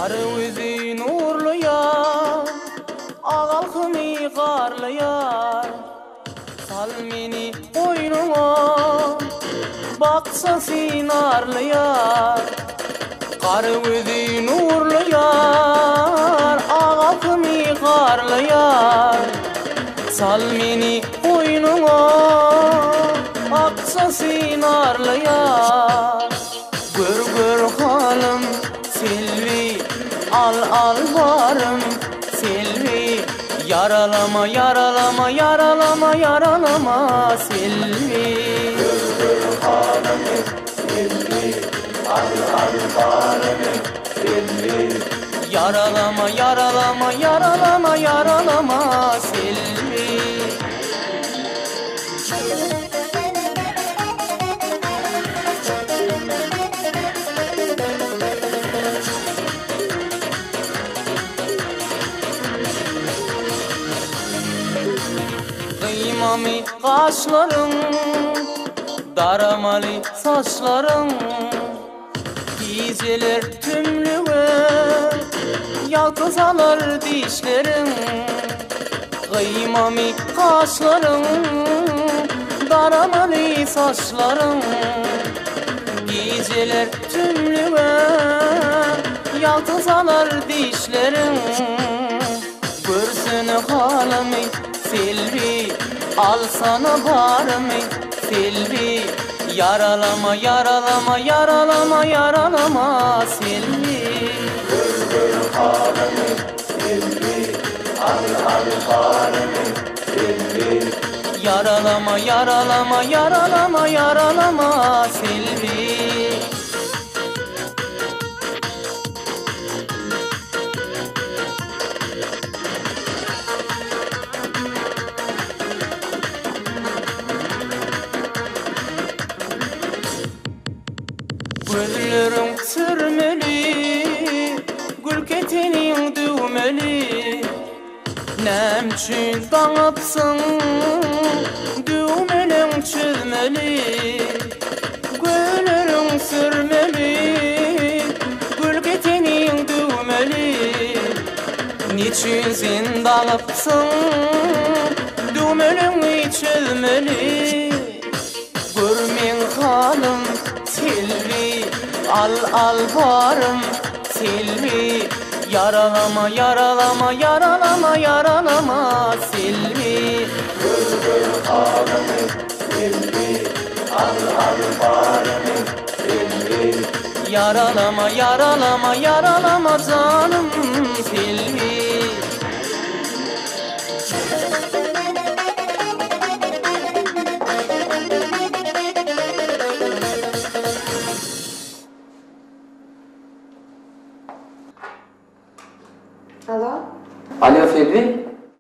Arı üzü nurlu yar, ağalkımı karlı yar. Sal meni koynuna, baksa sinarlı yar. Karı üzü nurlu yar, ağalkımı karlı yar. Sal meni koynuna, baksa sinarlı yar. Gör gör halım Selvi, al varım Selvi. Yaralama yaralama yaralama yaralama Selvi. Gör gör halım Selvi, al varım Selvi. Yaralama yaralama yaralama yaralama Selvi. Kıymami kaşların, daramalı saçların. Geceler tümlüğe yalkızalar dişlerin. Kıymami kaşların, daramalı saçların. Geceler tümlüğe yalkızalar dişlerin. Görsün halimi Selvi, al sana barımı Selvi. Yaralama yaralama yaralama yaralama Selvi. Gör gör halimi Selvi, al varım Selvi. Yaralama yaralama yaralama yaralama Selvi. Gözlerin sürmeli, gülketenin düğmeli. Nemçin dağıpsın, düğmelin çözmeli. Gözlerin sürmeli, gülketenin düğmeli. Niçin sen dağıpsın, düğmelin çözmeli. Görmen halım Selvi, al varım Selvi. Yaralama yaralama yaralama yaralama Selvi. Gör gör halimi Selvi, al varım Selvi. Yaralama yaralama yaralama canım Selvi. Alo? Alo Selvi,